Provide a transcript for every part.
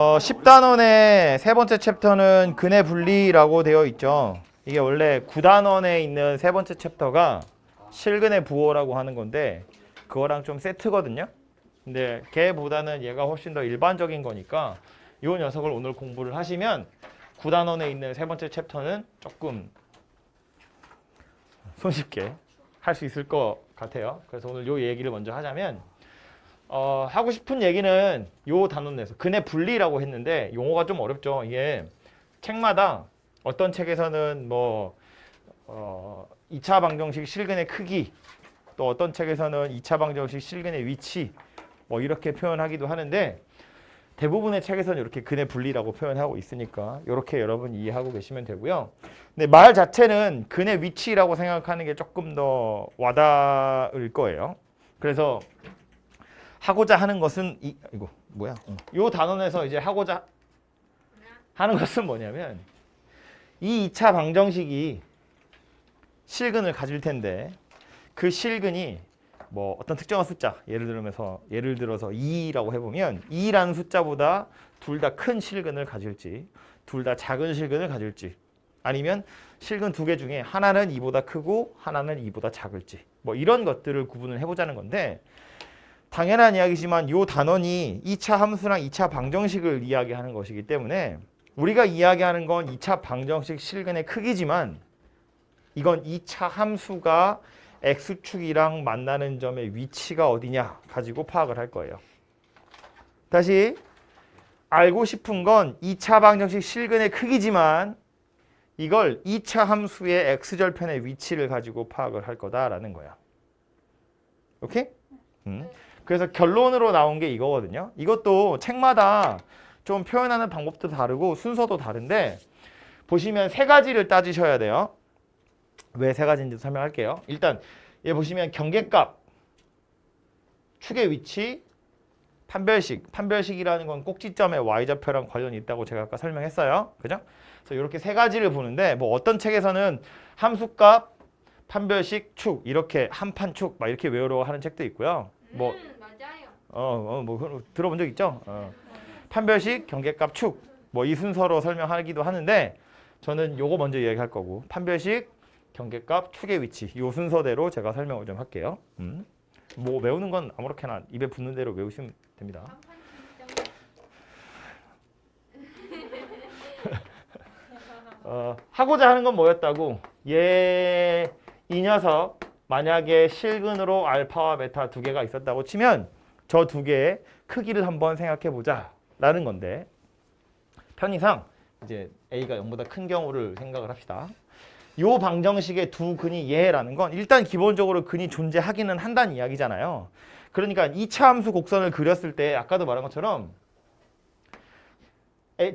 10단원의 세 번째 챕터는 근의 분리라고 되어 있죠. 이게 원래 9단원에 있는 세 번째 챕터가 실근의 부호라고 하는 건데 그거랑 좀 세트거든요. 근데 걔보다는 얘가 훨씬 더 일반적인 거니까 이 녀석을 오늘 공부를 하시면 9단원에 있는 세 번째 챕터는 조금 손쉽게 할 수 있을 것 같아요. 그래서 오늘 이 얘기를 먼저 하자면 하고 싶은 얘기는 요 단원 내에서 근의 분리라고 했는데 용어가 좀 어렵죠. 이게 책마다 어떤 책에서는 2차 방정식 실근의 크기, 또 어떤 책에서는 2차 방정식 실근의 위치 이렇게 표현하기도 하는데 대부분의 책에서는 이렇게 근의 분리라고 표현하고 있으니까 이렇게 여러분 이해하고 계시면 되고요. 근데 말 자체는 근의 위치라고 생각하는 게 조금 더 와닿을 거예요. 그래서 하고자 하는 것은 요 단원에서 이제 하고자 하는 것은 뭐냐면 이 2차 방정식이 실근을 가질 텐데 그 실근이 어떤 특정한 숫자 예를 들어서 2라고 해보면 2라는 숫자보다 둘 다 큰 실근을 가질지 둘 다 작은 실근을 가질지 아니면 실근 두 개 중에 하나는 2보다 크고 하나는 2보다 작을지 이런 것들을 구분을 해보자는 건데 당연한 이야기지만 이 단원이 2차 함수랑 2차 방정식을 이야기하는 것이기 때문에 우리가 이야기하는 건 2차 방정식 실근의 크기지만 이건 2차 함수가 x축이랑 만나는 점의 위치가 어디냐 가지고 파악을 할 거예요. 다시 알고 싶은 건 2차 방정식 실근의 크기지만 이걸 2차 함수의 x절편의 위치를 가지고 파악을 할 거다라는 거야. 오케이? 그래서 결론으로 나온 게 이거거든요. 이것도 책마다 좀 표현하는 방법도 다르고 순서도 다른데 보시면 세 가지를 따지셔야 돼요. 왜 세 가지인지 설명할게요. 일단 얘 보시면 경계값, 축의 위치, 판별식. 판별식이라는 건 꼭지점의 y좌표랑 관련이 있다고 제가 아까 설명했어요. 그죠? 그래서 이렇게 세 가지를 보는데 어떤 책에서는 함수값, 판별식, 축 이렇게 한판 축 이렇게 외우려고 하는 책도 있고요. 맞아요. 들어본 적 있죠? 판별식, 경계값, 축 이 순서로 설명하기도 하는데 저는 요거 먼저 이야기할 거고 판별식, 경계값, 축의 위치 이 순서대로 제가 설명을 좀 할게요. 외우는 건 아무렇게나 입에 붙는 대로 외우시면 됩니다. 하고자 하는 건 뭐였다고? 이 녀석 만약에 실근으로 알파와 베타 두 개가 있었다고 치면 저 두 개의 크기를 한번 생각해 보자 라는 건데 편의상 이제 A가 0보다 큰 경우를 생각을 합시다. 요 방정식의 두 근이 얘라는 건 일단 기본적으로 근이 존재하기는 한다는 이야기잖아요. 그러니까 2차 함수 곡선을 그렸을 때 아까도 말한 것처럼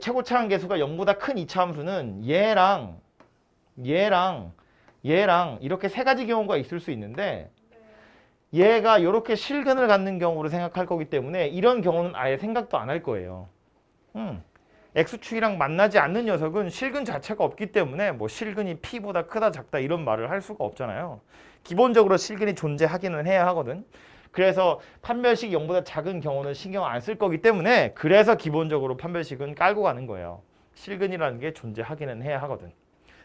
최고차항 계수가 0보다 큰 2차 함수는 얘랑 이렇게 세 가지 경우가 있을 수 있는데 얘가 이렇게 실근을 갖는 경우를 생각할 거기 때문에 이런 경우는 아예 생각도 안 할 거예요. x축이랑 만나지 않는 녀석은 실근 자체가 없기 때문에 실근이 p보다 크다 작다 이런 말을 할 수가 없잖아요. 기본적으로 실근이 존재하기는 해야 하거든. 그래서 판별식 0보다 작은 경우는 신경 안 쓸 거기 때문에 그래서 기본적으로 판별식은 깔고 가는 거예요. 실근이라는 게 존재하기는 해야 하거든.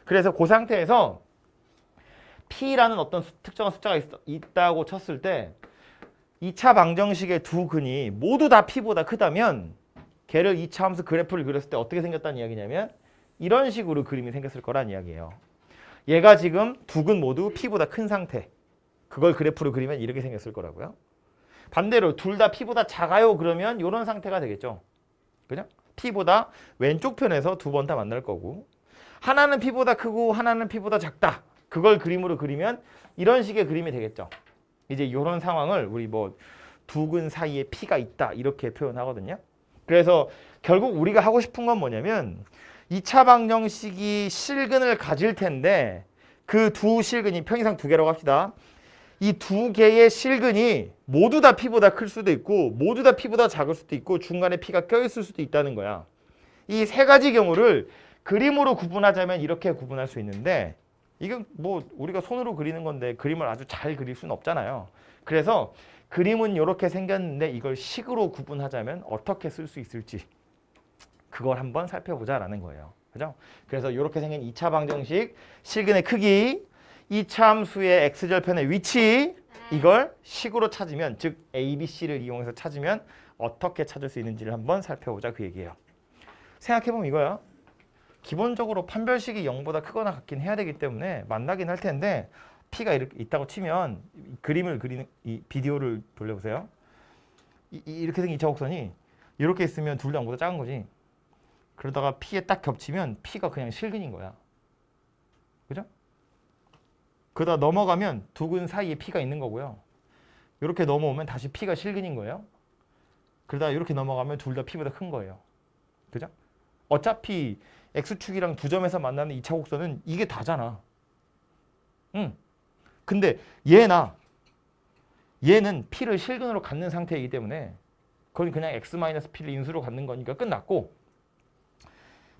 그래서 그 상태에서 p라는 어떤 특정한 숫자가 있다고 쳤을 때 2차 방정식의 두 근이 모두 다 p보다 크다면 걔를 2차 함수 그래프를 그렸을 때 어떻게 생겼다는 이야기냐면 이런 식으로 그림이 생겼을 거란 이야기예요. 얘가 지금 두 근 모두 p보다 큰 상태. 그걸 그래프로 그리면 이렇게 생겼을 거라고요. 반대로 둘 다 p보다 작아요 그러면 이런 상태가 되겠죠. 그죠? p보다 왼쪽 편에서 두 번 다 만날 거고 하나는 p보다 크고 하나는 p보다 작다. 그걸 그림으로 그리면 이런 식의 그림이 되겠죠. 이제 이런 상황을 우리 두 근 사이에 p가 있다 이렇게 표현하거든요. 그래서 결국 우리가 하고 싶은 건 뭐냐면 2차 방정식이 실근을 가질 텐데 그 두 실근이 편의상 두 개라고 합시다. 이 두 개의 실근이 모두 다 p보다 클 수도 있고 모두 다 p보다 작을 수도 있고 중간에 p가 껴있을 수도 있다는 거야. 이 세 가지 경우를 그림으로 구분하자면 이렇게 구분할 수 있는데 이건 우리가 손으로 그리는 건데 그림을 아주 잘 그릴 수는 없잖아요. 그래서 그림은 이렇게 생겼는데 이걸 식으로 구분하자면 어떻게 쓸 수 있을지 그걸 한번 살펴보자라는 거예요. 그죠? 그래서 이렇게 생긴 2차 방정식 실근의 크기, 이차함수의 x절편의 위치 이걸 식으로 찾으면 즉 A, B, C를 이용해서 찾으면 어떻게 찾을 수 있는지를 한번 살펴보자 그 얘기예요. 생각해보면 이거야. 기본적으로 판별식이 0보다 크거나 같긴 해야 되기 때문에 만나긴 할 텐데 P가 이렇게 있다고 치면 그림을 그리는 이 비디오를 돌려보세요. 이렇게 생긴 2차 곡선이 이렇게 있으면 둘 다 0보다 작은 거지. 그러다가 P에 딱 겹치면 P가 그냥 실근인 거야. 그죠? 그러다 넘어가면 두 근 사이에 P가 있는 거고요. 이렇게 넘어오면 다시 P가 실근인 거예요. 그러다 이렇게 넘어가면 둘 다 P보다 큰 거예요. 그죠? 어차피 X축이랑 두 점에서 만나는 2차 곡선은 이게 다잖아. 근데 얘는 P를 실근으로 갖는 상태이기 때문에 그건 그냥 X-P를 인수로 갖는 거니까 끝났고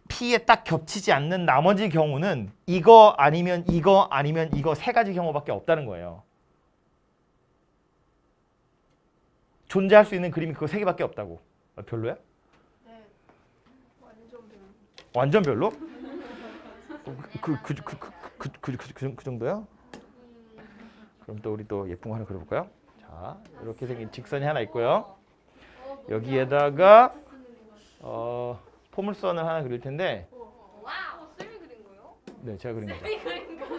P에 딱 겹치지 않는 나머지 경우는 이거 아니면 이거 아니면 이거 세 가지 경우밖에 없다는 거예요. 존재할 수 있는 그림이 그거 세 개밖에 없다고. 별로야? 네, 완전 별로. 완전 별로? 그 정도야? 그럼 또 우리 또 예쁜 거 하나 그려볼까요? 자, 이렇게 생긴 직선이 하나 있고요. 여기에다가 포물선을 하나 그릴 텐데, 와우, 쌤이 그린 거요? 네, 제가 그린 거죠. 쌤이 그린 거요?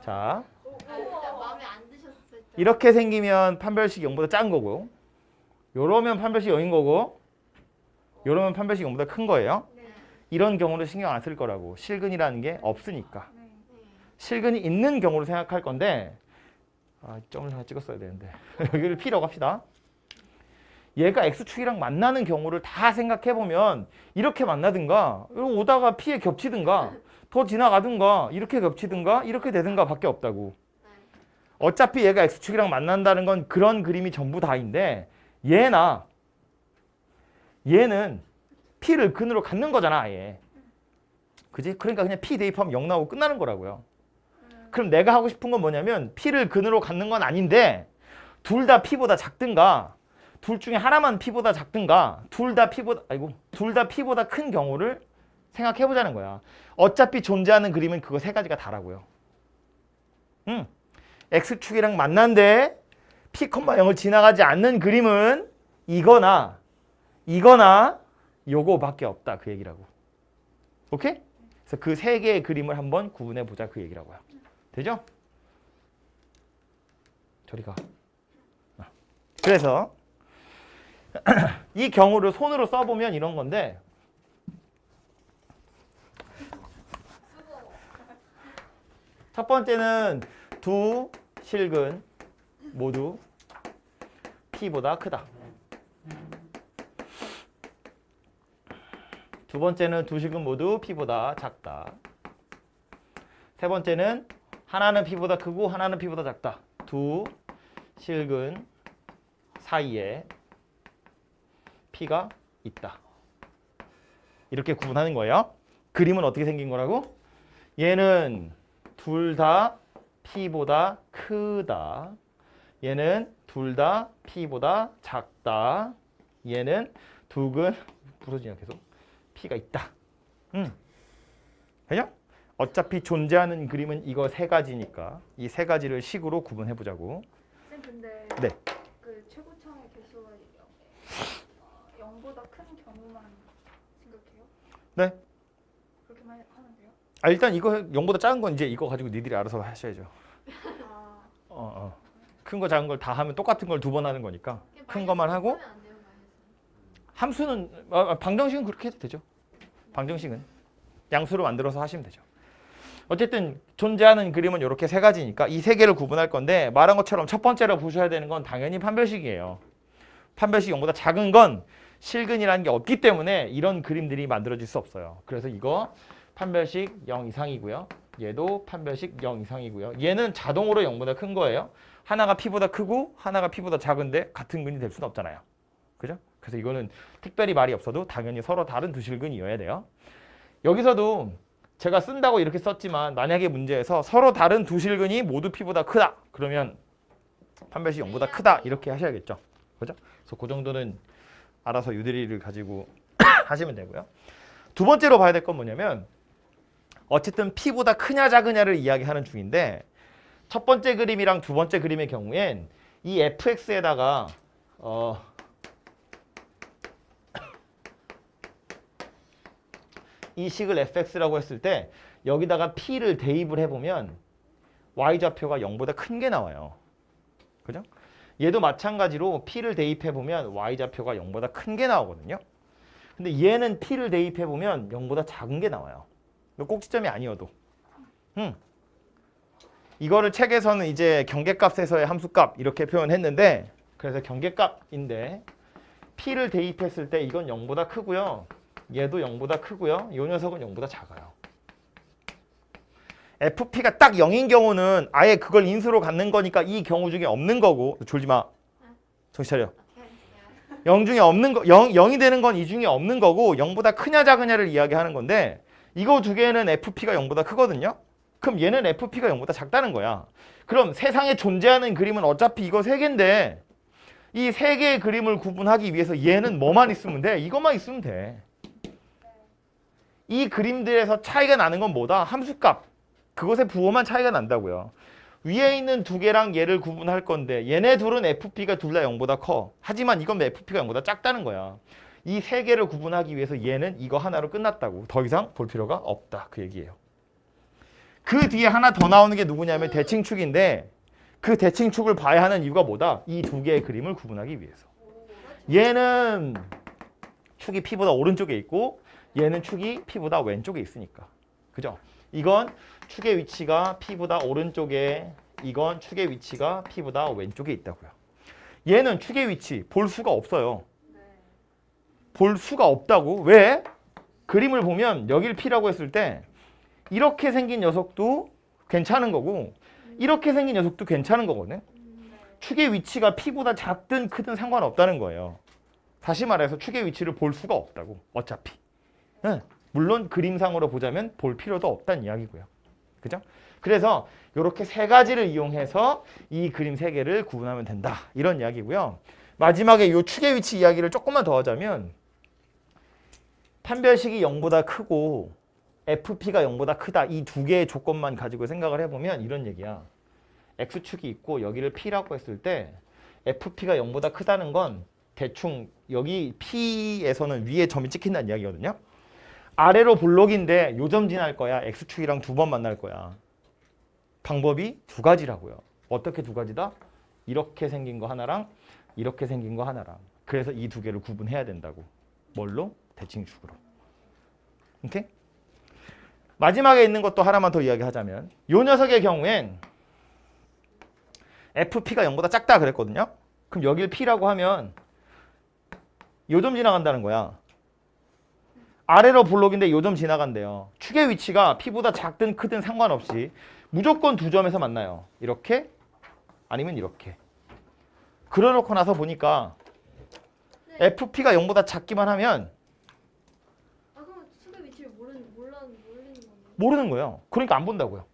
자, 진짜 마음에 안 드셨을 때. 이렇게 생기면 판별식 0보다 작은 거고, 요러면 판별식 0인 거고, 요러면 판별식 0보다 큰 거예요. 네. 이런 경우는 신경 안 쓸 거라고. 실근이라는 게 없으니까. 네. 실근이 있는 경우를 생각할 건데 점을 하나 찍었어야 되는데 여기를 P라고 합시다. 얘가 X축이랑 만나는 경우를 다 생각해보면 이렇게 만나든가 오다가 P에 겹치든가 더 지나가든가 이렇게 겹치든가 이렇게 되든가 밖에 없다고. 어차피 얘가 X축이랑 만난다는 건 그런 그림이 전부 다인데 얘는 P를 근으로 갖는 거잖아 아예. 그지? 그러니까 그냥 P 대입하면 0 나오고 끝나는 거라고요. 그럼 내가 하고 싶은 건 뭐냐면 P를 근으로 갖는 건 아닌데 둘 다 P보다 작든가 둘 중에 하나만 P보다 작든가 둘 다 P보다 큰 경우를 생각해 보자는 거야. 어차피 존재하는 그림은 그거 세 가지가 다라고요. X축이랑 만난데 P, 0을 지나가지 않는 그림은 이거나 요거밖에 없다 그 얘기라고. 오케이? 그래서 그 세 개의 그림을 한번 구분해 보자 그 얘기라고요. 되죠? 저리 가. 그래서 이 경우를 손으로 써보면 이런 건데 첫 번째는 두 실근 모두 P보다 크다. 두 번째는 두 실근 모두 P보다 작다. 세 번째는 하나는 P보다 크고 하나는 P보다 작다. 두 실근 사이에 P가 있다. 이렇게 구분하는 거예요. 그림은 어떻게 생긴 거라고? 얘는 둘 다 P보다 크다. 얘는 둘 다 P보다 작다. 얘는 두근 부러지냐 계속 P가 있다. 그죠? 어차피 존재하는 그림은 이거 세 가지니까 이 세 가지를 식으로 구분해 보자고. 쌤 근데 네. 그 최고점의 개수가 0보다 큰 경우만 생각해요? 네. 그렇게만 하면 돼요? 일단 이거 0보다 작은 건 이제 이거 가지고 니들이 알아서 하셔야죠. 아, 큰 거 작은 걸 다 하면 똑같은 걸 두 번 하는 거니까 큰 것만 하고 함수는 방정식은 그렇게 해도 되죠. 방정식은 양수로 만들어서 하시면 되죠. 어쨌든 존재하는 그림은 이렇게 세 가지니까 이 세 개를 구분할 건데 말한 것처럼 첫 번째로 보셔야 되는 건 당연히 판별식이에요. 판별식 0보다 작은 건 실근이라는 게 없기 때문에 이런 그림들이 만들어질 수 없어요. 그래서 이거 판별식 0 이상이고요. 얘도 판별식 0 이상이고요. 얘는 자동으로 0보다 큰 거예요. 하나가 P보다 크고 하나가 P보다 작은데 같은 근이 될 수는 없잖아요. 그죠? 그래서 이거는 특별히 말이 없어도 당연히 서로 다른 두 실근이어야 돼요. 여기서도 제가 쓴다고 이렇게 썼지만 만약에 문제에서 서로 다른 두 실근이 모두 P보다 크다. 그러면 판별식 0보다 크다. 이렇게 하셔야겠죠. 그죠? 그래서 그 정도는 알아서 유대리를 가지고 하시면 되고요. 두 번째로 봐야 될 건 뭐냐면 어쨌든 P보다 크냐 작으냐를 이야기하는 중인데 첫 번째 그림이랑 두 번째 그림의 경우엔 이 fx에다가 이 식을 fx라고 했을 때 여기다가 p를 대입을 해보면 y좌표가 0보다 큰 게 나와요. 그죠? 얘도 마찬가지로 p를 대입해보면 y좌표가 0보다 큰 게 나오거든요. 근데 얘는 p를 대입해보면 0보다 작은 게 나와요. 꼭지점이 아니어도. 이거를 책에서는 이제 경계값에서의 함수값 이렇게 표현했는데 그래서 경계값인데 p를 대입했을 때 이건 0보다 크고요. 얘도 0보다 크고요. 이 녀석은 0보다 작아요. FP가 딱 0인 경우는 아예 그걸 인수로 갖는 거니까 이 경우 중에 없는 거고 졸지 마. 정신 차려. 0 중에 없는 거 0이 되는 건 이 중에 없는 거고 0보다 크냐 작으냐를 이야기하는 건데 이거 두 개는 FP가 0보다 크거든요. 그럼 얘는 FP가 0보다 작다는 거야. 그럼 세상에 존재하는 그림은 어차피 이거 세 개인데 이 세 개의 그림을 구분하기 위해서 얘는 뭐만 있으면 돼? 이것만 있으면 돼. 이 그림들에서 차이가 나는 건 뭐다? 함수값. 그것의 부호만 차이가 난다고요. 위에 있는 두 개랑 얘를 구분할 건데 얘네 둘은 FP가 둘 다 0보다 커. 하지만 이건 FP가 0보다 작다는 거야. 이 세 개를 구분하기 위해서 얘는 이거 하나로 끝났다고. 더 이상 볼 필요가 없다. 그 얘기예요. 그 뒤에 하나 더 나오는 게 누구냐면 대칭축인데 그 대칭축을 봐야 하는 이유가 뭐다? 이 두 개의 그림을 구분하기 위해서. 얘는 축이 P보다 오른쪽에 있고 얘는 축이 P보다 왼쪽에 있으니까. 그죠? 이건 축의 위치가 P보다 오른쪽에 이건 축의 위치가 P보다 왼쪽에 있다고요. 얘는 축의 위치 볼 수가 없어요. 볼 수가 없다고. 왜? 그림을 보면 여길 P라고 했을 때 이렇게 생긴 녀석도 괜찮은 거고 이렇게 생긴 녀석도 괜찮은 거거든. 축의 위치가 P보다 작든 크든 상관없다는 거예요. 다시 말해서 축의 위치를 볼 수가 없다고. 어차피. 응. 물론 그림상으로 보자면 볼 필요도 없다는 이야기고요. 그죠? 그래서 이렇게 세 가지를 이용해서 이 그림 세 개를 구분하면 된다. 이런 이야기고요. 마지막에 이 축의 위치 이야기를 조금만 더 하자면 판별식이 0보다 크고 FP가 0보다 크다. 이 두 개의 조건만 가지고 생각을 해보면 이런 얘기야. X축이 있고 여기를 P라고 했을 때 FP가 0보다 크다는 건 대충 여기 P에서는 위에 점이 찍힌다는 이야기거든요. 아래로 볼록인데 요 점 지날 거야. X축이랑 두 번 만날 거야. 방법이 두 가지라고요. 어떻게 두 가지다? 이렇게 생긴 거 하나랑 이렇게 생긴 거 하나랑. 그래서 이 두 개를 구분해야 된다고. 뭘로? 대칭축으로. 오케이? 마지막에 있는 것도 하나만 더 이야기하자면 요 녀석의 경우엔 FP가 0보다 작다 그랬거든요. 그럼 여길 P라고 하면 요 점 지나간다는 거야. 아래로 볼록인데 요 점 지나간대요. 축의 위치가 P보다 작든 크든 상관없이 무조건 두 점에서 만나요. 이렇게 아니면 이렇게. 그려놓고 나서 보니까 FP가 0보다 작기만 하면 그럼 축의 위치를 모르는 건가요? 모르는 거예요. 그러니까 안 본다고요.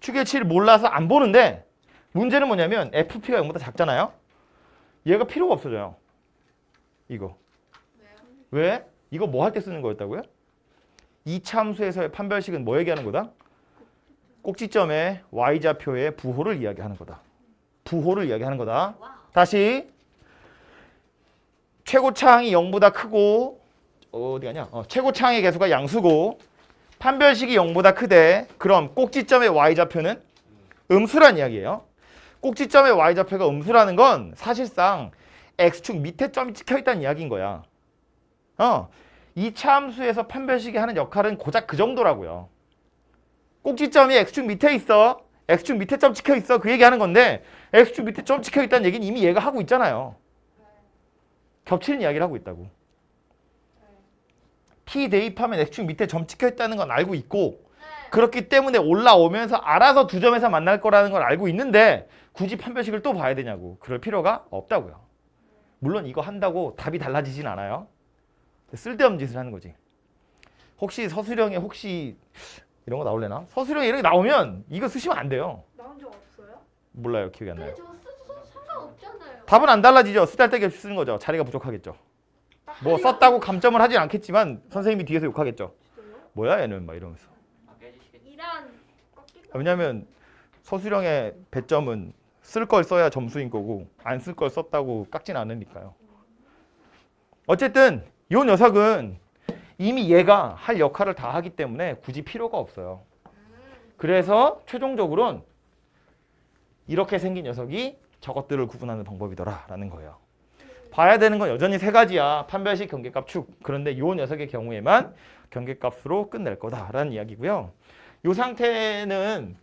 축의 위치를 몰라서 안 보는데 문제는 뭐냐면 FP가 0보다 작잖아요. 얘가 필요가 없어져요. 이거. 왜? 이거 뭐 할 때 쓰는 거였다고요? 2차 함수에서의 판별식은 뭐 얘기하는 거다? 꼭지점의 y좌표의 부호를 이야기하는 거다. 부호를 이야기하는 거다. 다시 최고차항이 0보다 크고 어디 가냐? 최고차항의 개수가 양수고 판별식이 0보다 크대. 그럼 꼭지점의 y좌표는 음수란 이야기예요. 꼭지점의 y좌표가 음수라는 건 사실상 x축 밑에 점이 찍혀 있다는 이야기인 거야. 2차 함수에서 판별식이 하는 역할은 고작 그 정도라고요. 꼭지점이 x축 밑에 있어. x축 밑에 점 찍혀 있어. 그 얘기하는 건데 x축 밑에 점 찍혀 있다는 얘기는 이미 얘가 하고 있잖아요. 겹치는 이야기를 하고 있다고. P 대입하면 x축 밑에 점 찍혀 있다는 건 알고 있고 그렇기 때문에 올라오면서 알아서 두 점에서 만날 거라는 걸 알고 있는데 굳이 판별식을 또 봐야 되냐고. 그럴 필요가 없다고요. 물론 이거 한다고 답이 달라지진 않아요. 쓸데없는 짓을 하는 거지. 혹시 서술형에 혹시 이런 거 나올래나? 서술형에 이런 게 나오면 이거 쓰시면 안 돼요. 나온 적 없어요? 몰라요. 기억이 안 나요. 근데 저거 써도 상관없잖아요. 답은 안 달라지죠. 쓰잘데기 없이 쓰는 거죠. 자리가 부족하겠죠. 뭐 썼다고 감점을 하진 않겠지만 선생님이 뒤에서 욕하겠죠. 뭐야 얘는 막 이러면서. 이란 왜냐하면 서술형의 배점은 쓸 걸 써야 점수인 거고 안 쓸 걸 썼다고 깎진 않으니까요. 어쨌든 이 녀석은 이미 얘가 할 역할을 다 하기 때문에 굳이 필요가 없어요. 그래서 최종적으로는 이렇게 생긴 녀석이 저것들을 구분하는 방법이더라라는 거예요. 봐야 되는 건 여전히 세 가지야. 판별식, 경계값, 축. 그런데 이 녀석의 경우에만 경계값으로 끝낼 거다라는 이야기고요. 이 상태는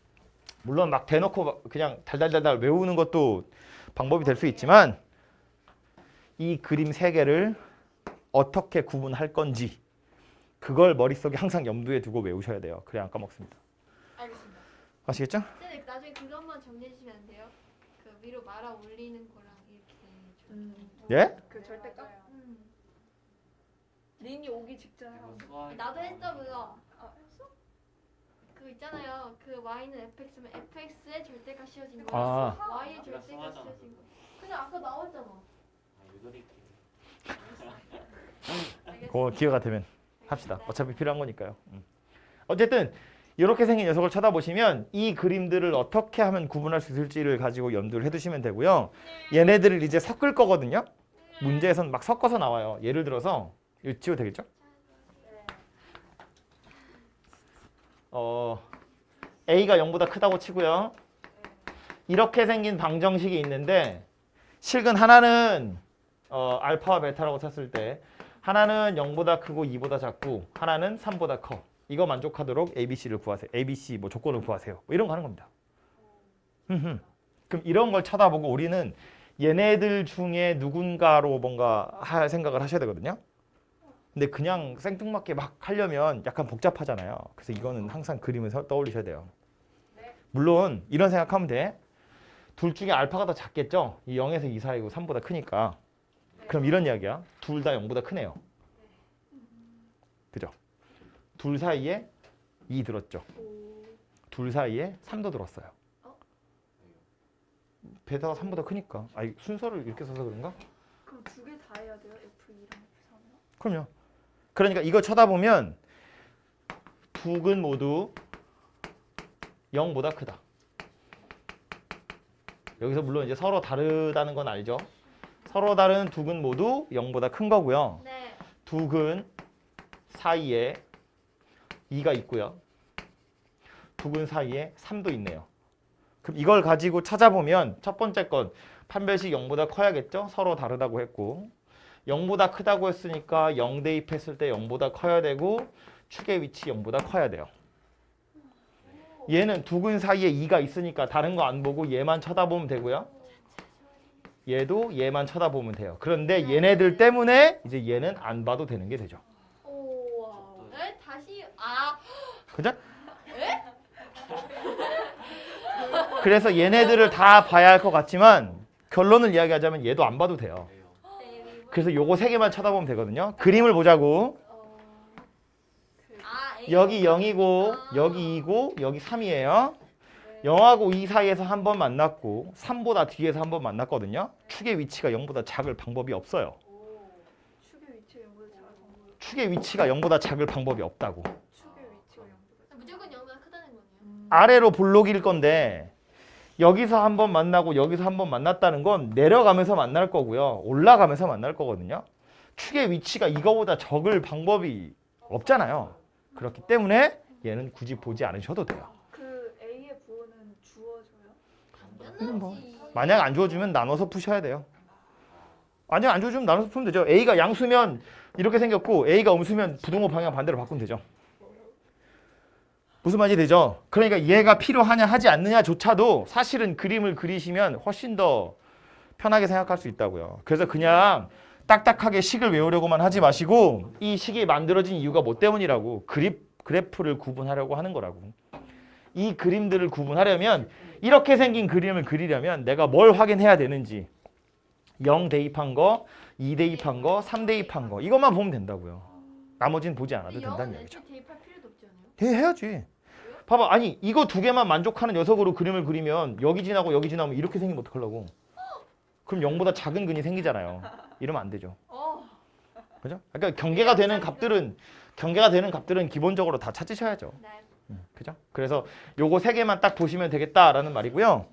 물론 막 대놓고 그냥 달달달달 외우는 것도 방법이 될 수 있지만 이 그림 세 개를 어떻게 구분할 건지 그걸 머릿속에 항상 염두에 두고 외우셔야 돼요. 그래야 안 까먹습니다. 알겠습니다. 아시겠죠? 쌤 나중에 그것만 정리해 주시면 안 돼요? 그 위로 말아 올리는 거랑 이렇게. 예? 그 절대값? 음. 린이 오기 직전에 하고. 나도 했어 그거. 아 했어? 그 있잖아요. 그 y는 fx면 fx의 절대값 씌워진 거. 아. y의 절대값 씌워진 거. 그냥 아까 나왔잖아. 그거 기회가 되면 합시다. 어차피 필요한 거니까요. 어쨌든 이렇게 생긴 녀석을 쳐다보시면 이 그림들을 어떻게 하면 구분할 수 있을지를 가지고 염두를 해두시면 되고요. 얘네들을 이제 섞을 거거든요. 문제에서는 막 섞어서 나와요. 예를 들어서 이거 지워도 되겠죠? A가 0보다 크다고 치고요. 이렇게 생긴 방정식이 있는데 실근 하나는 알파와 베타라고 쳤을 때 하나는 0보다 크고 2보다 작고 하나는 3보다 커. 이거 만족하도록 ABC를 구하세요. ABC 뭐 조건을 구하세요. 뭐 이런 거 하는 겁니다. 그럼 이런 걸 쳐다보고 우리는 얘네들 중에 누군가로 뭔가 할 생각을 하셔야 되거든요. 근데 그냥 생뚱맞게 막 하려면 약간 복잡하잖아요. 그래서 이거는 항상 그림을 떠올리셔야 돼요. 물론 이런 생각하면 돼. 둘 중에 알파가 더 작겠죠? 이 0에서 2 사이고 3보다 크니까. 그럼 이런 이야기야. 둘 다 0보다 크네요. 그죠? 둘 사이에 2 들었죠. 둘 사이에 3도 들었어요. 베타가 3보다 크니까. 아니 순서를 이렇게 써서 그런가? 그럼 두 개 다 해야 돼요? F2랑 F3이랑? 그럼요. 그러니까 이거 쳐다보면 두 근 모두 0보다 크다. 여기서 물론 이제 서로 다르다는 건 알죠? 서로 다른 두 근 모두 0보다 큰 거고요. 네. 두 근 사이에 2가 있고요. 두 근 사이에 3도 있네요. 그럼 이걸 가지고 찾아보면 첫 번째 건 판별식 0보다 커야겠죠? 서로 다르다고 했고 0보다 크다고 했으니까 0 대입했을 때 0보다 커야 되고 축의 위치 0보다 커야 돼요. 얘는 두 근 사이에 2가 있으니까 다른 거 안 보고 얘만 쳐다보면 되고요. 얘도 얘만 쳐다보면 돼요. 그런데 얘네들 때문에 이제 얘는 안 봐도 되는 게 되죠. 오. 에? 다시 그죠? 그래서 얘네들을 다 봐야 할 것 같지만 결론을 이야기하자면 얘도 안 봐도 돼요. 그래서 요거 세 개만 쳐다보면 되거든요. 그림을 보자고. 여기 0이고 여기 2고 여기 3이에요. 0하고 2 사이에서 한 번 만났고 3보다 뒤에서 한 번 만났거든요. 축의 위치가 0보다 작을 방법이 없어요. 축의 위치가 0보다 작은 방법. 축의 위치가 0보다 작을 방법이 없다고. 축의 위치가 0보다 무조건 0보다 크다는 거네요. 아래로 볼록일 건데 여기서 한 번 만나고 여기서 한 번 만났다는 건 내려가면서 만날 거고요. 올라가면서 만날 거거든요. 축의 위치가 이거보다 적을 방법이 없잖아요. 그렇기 때문에 얘는 굳이 보지 않으셔도 돼요. 그 A의 부호는 주어져요? 당연하지. 만약 안 주어주면 나눠서 푸셔야 돼요. 만약 안 주어주면 나눠서 푸면 되죠. A가 양수면 이렇게 생겼고 A가 음수면 부등호 방향 반대로 바꾸면 되죠. 무슨 말인지 되죠? 그러니까 얘가 필요하냐 하지 않느냐조차도 사실은 그림을 그리시면 훨씬 더 편하게 생각할 수 있다고요. 그래서 그냥 딱딱하게 식을 외우려고만 하지 마시고 이 식이 만들어진 이유가 뭐 때문이라고 그래프를 구분하려고 하는 거라고. 이 그림들을 구분하려면 이렇게 생긴 그림을 그리려면 내가 뭘 확인해야 되는지 0 대입한 거, 2 대입한 거, 3 대입한 거 이것만 보면 된다고요. 나머지는 보지 않아도 된다는 얘기죠. 대입할 필요도 없지 않아요? 해야지. 봐봐, 아니 이거 두 개만 만족하는 녀석으로 그림을 그리면 여기 지나고 여기 지나면 이렇게 생기면 어떡하려고? 그럼 0보다 작은 근이 생기잖아요. 이러면 안 되죠. 어. 그죠? 그러니까 경계가 되는 값들은 기본적으로 다 찾으셔야죠. 네. 그죠? 그래서 요거 세 개만 딱 보시면 되겠다라는 말이고요.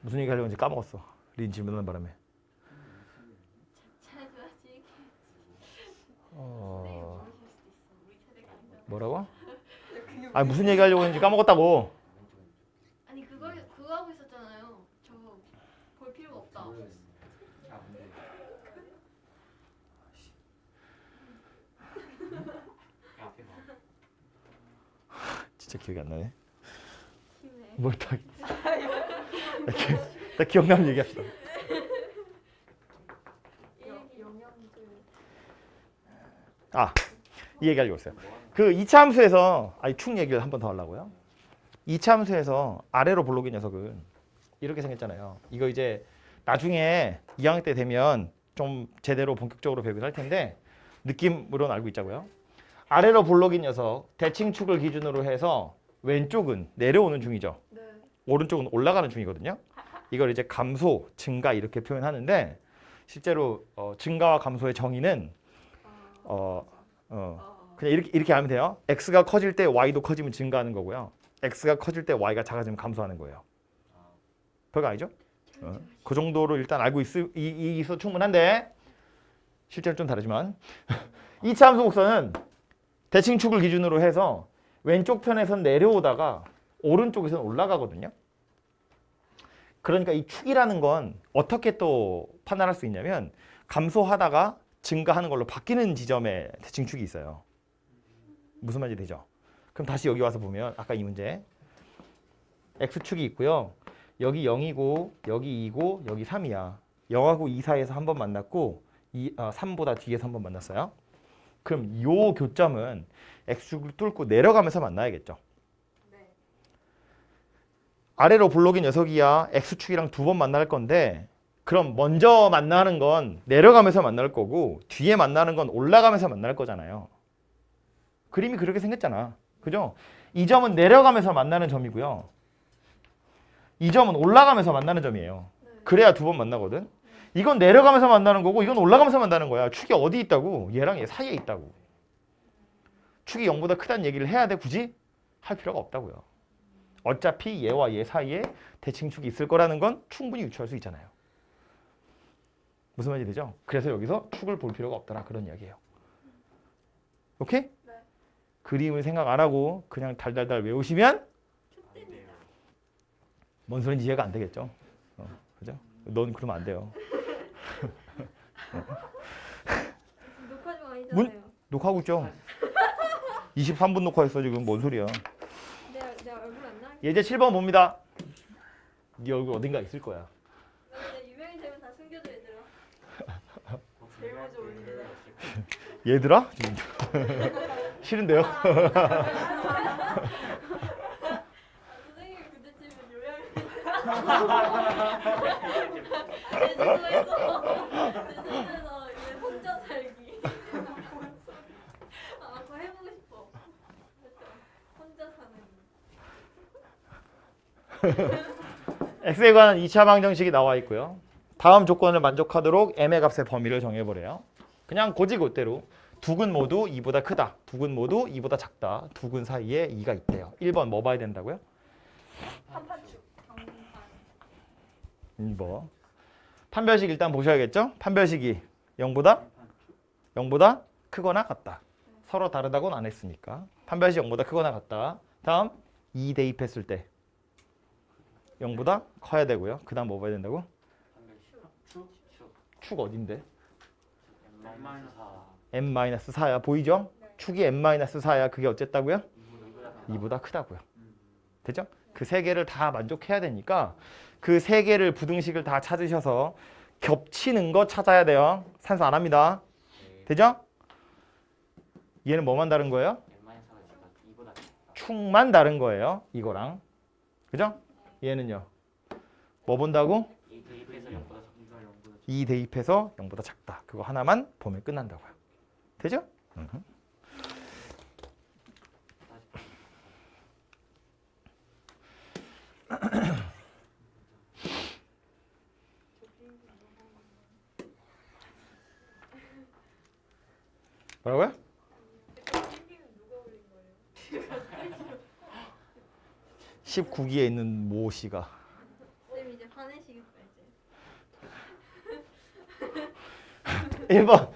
무슨 얘기 하려고 했는지 까먹었어. 린 질문하는 바람에. 자주하지. 뭐라고? 아 무슨 얘기 하려고 했는지 까먹었다고. 아니 그거 하고 있었잖아요. 저거 볼 필요가 없다. 진짜 기억이 안 나네. 심해. 뭘다 나 기억나면 얘기합시다. 영양제. 이 얘기 하려고 했어요. 그 2차 함수에서 축 얘기를 한 번 더 하려고요. 2차 함수에서 아래로 블록인 녀석은 이렇게 생겼잖아요. 이거 이제 나중에 2학년 때 되면 좀 제대로 본격적으로 배우긴 할 텐데 느낌으로는 알고 있자고요. 아래로 블록인 녀석 대칭축을 기준으로 해서 왼쪽은 내려오는 중이죠. 네. 오른쪽은 올라가는 중이거든요. 이걸 이제 감소, 증가 이렇게 표현하는데 실제로 증가와 감소의 정의는 그냥 이렇게 하면 돼요. x가 커질 때 y도 커지면 증가하는 거고요. x가 커질 때 y가 작아지면 감소하는 거예요. 별거 아니죠? 그 정도로 일단 알고 있어 충분한데 실제로 좀 다르지만 2차 함수 곡선은 대칭축을 기준으로 해서 왼쪽 편에선 내려오다가 오른쪽에선 올라가거든요. 그러니까 이 축이라는 건 어떻게 또 판단할 수 있냐면 감소하다가 증가하는 걸로 바뀌는 지점에 대칭축이 있어요. 무슨 말인지 되죠? 그럼 다시 여기 와서 보면 아까 이 문제 x축이 있고요. 여기 0이고 여기 2고 여기 3이야. 0하고 2 사이에서 한 번 만났고 3보다 뒤에서 한 번 만났어요. 그럼 이 교점은 x축을 뚫고 내려가면서 만나야겠죠. 네. 아래로 블록인 녀석이야 x축이랑 두 번 만날 건데 그럼 먼저 만나는 건 내려가면서 만날 거고 뒤에 만나는 건 올라가면서 만날 거잖아요. 그림이 그렇게 생겼잖아. 그죠? 이 점은 내려가면서 만나는 점이고요. 이 점은 올라가면서 만나는 점이에요. 그래야 두 번 만나거든. 이건 내려가면서 만나는 거고 이건 올라가면서 만나는 거야. 축이 어디 있다고? 얘랑 얘 사이에 있다고. 축이 0보다 크다는 얘기를 해야 돼? 굳이? 할 필요가 없다고요. 어차피 얘와 얘 사이에 대칭축이 있을 거라는 건 충분히 유추할 수 있잖아요. 무슨 말인지 되죠? 그래서 여기서 축을 볼 필요가 없더라 그런 이야기예요. 오케이? 네. 그림을 생각 안 하고 그냥 달달달 외우시면 뭔 소리인지 이해가 안 되겠죠? 그죠? 넌 그러면 안 돼요. 녹화 중 아니잖아요. 녹화하고 있죠? 23분 녹화했어 지금. 뭔 소리야? 내 얼굴 안 나? 예제 7번 봅니다. 네 얼굴 어딘가 있을 거야. 나 유명인 되면 다 숨겨줘 얘들아. 제일 먼저 올리네. 얘들아? 싫은데요? 선생님이 그때쯤은 제주도에서 이제 혼자 살기. 그거 해보고 싶어. 혼자 사는. x에 관한 2차 방정식이 나와 있고요. 다음 조건을 만족하도록 m의 값의 범위를 정해버려요. 그냥 고지고대로 두 근 모두 2보다 크다. 두 근 모두 2보다 작다. 두 근 사이에 2가 있대요. 1번 뭐 봐야 된다고요? 한판축. 2번. 판별식 일단 보셔야겠죠? 판별식이 0보다 크거나 같다. 서로 다르다고는 안 했으니까. 판별식 0보다 크거나 같다. 다음 2 대입했을 때 0보다 커야 되고요. 그 다음 뭐 봐야 된다고? 축 어딘데? m-4야. 보이죠? 축이 m-4야. 그게 어쨌다고요? 2보다 크다고요. 됐죠? 그 세 개를 다 만족해야 되니까 그 세 개를 부등식을 다 찾으셔서 겹치는 거 찾아야 돼요. 산수 안 합니다. 되죠? 얘는 뭐만 다른 거예요? 축만 다른 거예요. 이거랑. 그죠? 얘는요. 뭐 본다고? 2 대입해서 0보다 작다. 그거 하나만 보면 끝난다고요. 되죠? 뭐라고요? 19기에 있는 모 씨가. 쌤 이제 화내시겠다 이제. 1번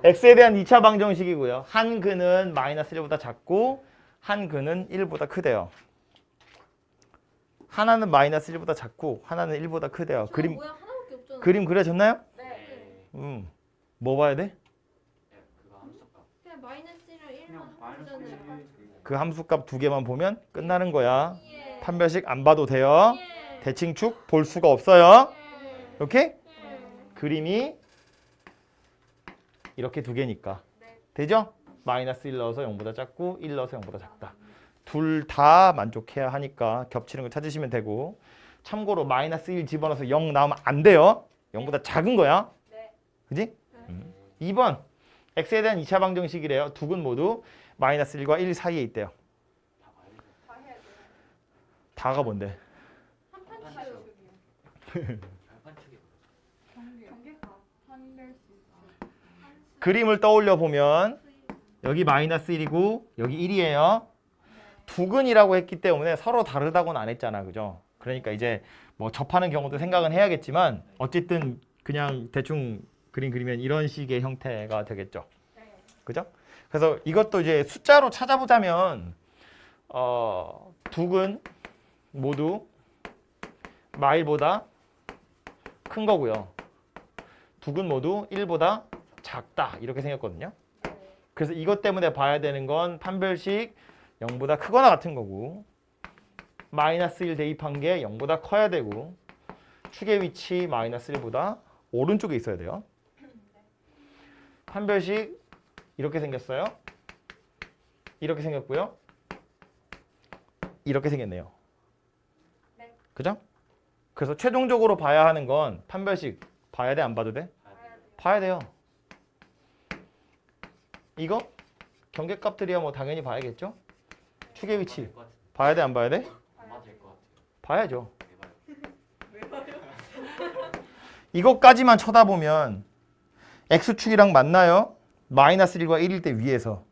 x에 대한 2차 방정식이고요. 한 근은 마이너스 1보다 작고 한 근은 1보다 크대요. 하나는 마이너스 1보다 작고 하나는 1보다 크대요. 그림 모양 하나밖에 없잖아. 그림 그려졌나요? 네. 뭐 봐야 돼? 그거 함수값. 그냥 마이너스랑 1만 그냥 마이너스 하잖아요. 그 함수값 두 개만 보면 끝나는 거야. 예. 판별식 안 봐도 돼요. 예. 대칭축 볼 수가 없어요. 예. 오케이? 예. 그림이 이렇게 두 개니까. 네. 되죠? 마이너스 1 넣어서 0보다 작고 1 넣어서 0보다 작다. 둘 다 만족해야 하니까 겹치는 거 찾으시면 되고, 참고로 마이너스 1 집어넣어서 0 나오면 안 돼요. 0보다 작은 거야. 네. 그지? 2번 x에 대한 2차 방정식이래요. 두 근 모두 마이너스 1과 1 사이에 있대요. 다 봐야 돼. 다 해야 돼요. 다가 뭔데? 한판치요. 발판축이 경계가 판별식. 그림을 떠올려 보면 여기 마이너스 1이고 여기 1이에요. 두 근이라고 했기 때문에 서로 다르다고는 안 했잖아. 그죠? 그러니까 이제 뭐 접하는 경우도 생각은 해야겠지만 어쨌든 그냥 대충 그림 그리면 이런 식의 형태가 되겠죠. 그죠? 그래서 이것도 이제 숫자로 찾아보자면 두 근 모두 마일보다 큰 거고요. 두 근 모두 1보다 작다. 이렇게 생겼거든요. 그래서 이것 때문에 봐야 되는 건 판별식 0보다 크거나 같은 거고, 마이너스 1 대입한 게 0보다 커야 되고, 축의 위치 마이너스 1보다 오른쪽에 있어야 돼요. 판별식 이렇게 생겼어요. 이렇게 생겼고요. 이렇게 생겼네요. 네. 그죠? 그래서 최종적으로 봐야 하는 건 판별식 봐야 돼, 안 봐도 돼? 봐야 돼요. 이거 경계값들이야 뭐 당연히 봐야겠죠? 축의 위치 봐야 돼, 안 봐야 돼? 안 봐도 될 것 같아요. 봐야죠. 왜 봐요? 이것까지만 쳐다보면 x축이랑 맞나요? 마이너스 1과 1일 때 위에서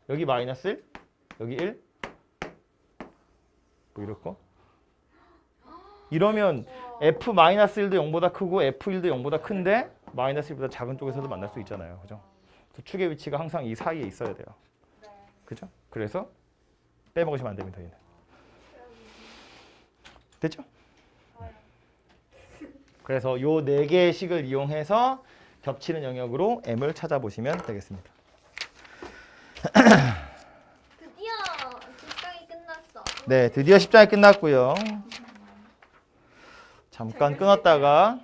여기 마이너스 1, 여기 1 뭐 이럴 거. 이러면 f 마이너스 1도 0보다 크고 f1도 0보다 큰데 마이너스 1보다 작은 쪽에서도 만날 수 있잖아요. 그죠? 그래서 축의 위치가 항상 이 사이에 있어야 돼요. 그죠? 그래서 빼먹으시면 안 됩니다. 얘는. 됐죠? 그래서 요 네 개의 식을 이용해서 겹치는 영역으로 m을 찾아보시면 되겠습니다. 드디어 10강이 끝났어. 네, 드디어 10장이 끝났고요. 잠깐 끊었다가